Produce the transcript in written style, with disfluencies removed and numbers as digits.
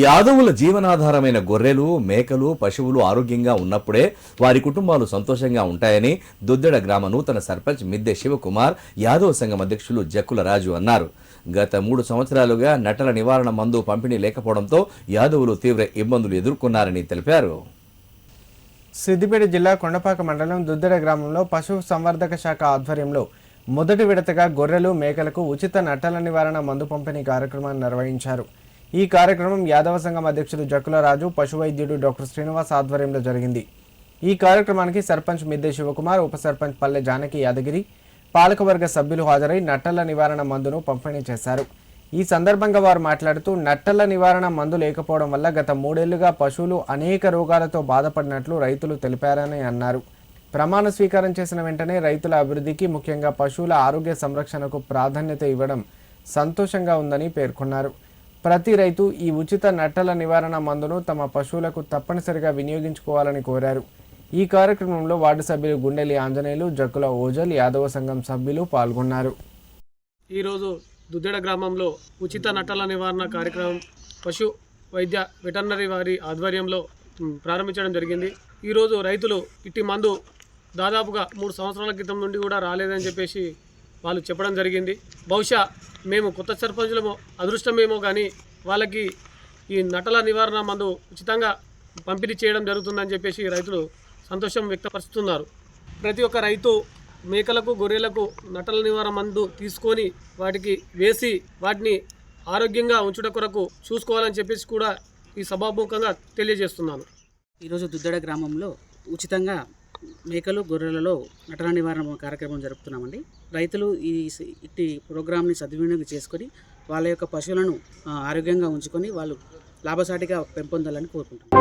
యాదవుల జీవనాధారమైన గొర్రెలు, మేకలు, పశువులు ఆరోగ్యంగా ఉన్నప్పుడే వారి కుటుంబాలు సంతోషంగా ఉంటాయని దుద్దెడ గ్రామ నూతన సర్పంచ్ మిద్దె శివకుమార్ యాదవ సంఘం అధ్యక్షులు జక్కుల రాజు అన్నారు. గత 3 సంవత్సరాలుగా నట్టల నివారణ మందు పంపిణీ లేకపోవడంతో యాదవులు తీవ్ర ఇబ్బందులు ఎదుర్కొన్నారని తెలిపారు. సిద్దిపేట జిల్లా కొండపాక మండలం దుద్దెడ గ్రామంలో పశు సంవర్ధక శాఖ ఆధ్వర్యంలో మొదటి విడతగా గొర్రెలు, మేకలకు ఉచిత నట్టల నివారణ మందు పంపిణీ కార్యక్రమాన్ని నిర్వహించారు. ఈ కార్యక్రమం యాదవ సంఘం అధ్యక్షుడు జక్కుల రాజు, పశు వైద్యుడు డాక్టర్ శ్రీనివాస్ ఆధ్వర్యంలో జరిగింది. ఈ కార్యక్రమానికి సర్పంచ్ మిద్దె శివకుమార్, ఉప సర్పంచ్ పల్లె జానకి యాదగిరి, పాలకవర్గ సభ్యులు హాజరై నట్టల నివారణ మందును పంపిణీ చేశారు. ఈ సందర్భంగా వారు మాట్లాడుతూ నట్టల నివారణ మందు లేకపోవడం వల్ల గత 3 ఏళ్లుగా పశువులు అనేక రోగాలతో బాధపడినట్లు రైతులు తెలిపారని అన్నారు. ప్రమాణ స్వీకారం చేసిన వెంటనే రైతుల అభివృద్ధికి, ముఖ్యంగా పశువుల ఆరోగ్య సంరక్షణకు ప్రాధాన్యత ఇవ్వడం సంతోషంగా ఉందని పేర్కొన్నారు. ప్రతి రైతు ఈ ఉచిత నట్టల నివారణ మందును తమ పశువులకు తప్పనిసరిగా వినియోగించుకోవాలని కోరారు. ఈ కార్యక్రమంలో వార్డు సభ్యులు గుండెలి ఆంజనేయులు, జక్కుల ఓజల్, యాదవ సంఘం సభ్యులు పాల్గొన్నారు. ఈరోజు దుద్దెడ గ్రామంలో ఉచిత నట్టల నివారణ కార్యక్రమం పశు వైద్య వెటర్నరీ వారి ఆధ్వర్యంలో ప్రారంభించడం జరిగింది. ఈరోజు రైతులు ఇట్టి మందు దాదాపుగా 3 సంవత్సరాల క్రితం నుండి కూడా రాలేదని చెప్పేసి వాళ్ళు చెప్పడం జరిగింది. బహుశా మేము కొత్త సర్పంచులమో అదృష్టమేమో కానీ వాళ్ళకి ఈ నట్టల నివారణ మందు ఉచితంగా పంపిణీ చేయడం జరుగుతుందని చెప్పేసి రైతులు సంతోషం వ్యక్తపరుస్తున్నారు. ప్రతి ఒక్క రైతు మేకలకు, గొర్రెలకు నట్టల నివారణ మందు తీసుకొని వాటికి వేసి వాటిని ఆరోగ్యంగా ఉంచుట కొరకు చూసుకోవాలని చెప్పేసి కూడా ఈ సభాముఖంగా తెలియజేస్తున్నాను. ఈరోజు దుద్దెడ గ్రామంలో ఉచితంగా మేకలు, గొర్రెలలో నట్టల నివారణ కార్యక్రమం జరుపుతున్నామండి. రైతులు ఇట్టి ప్రోగ్రాంని సద్వినియోగం చేసుకొని వాళ్ళ యొక్క పశువులను ఆరోగ్యంగా ఉంచుకొని వాళ్ళు లాభసాటిగా పెంపొందాలని కోరుకుంటున్నాం.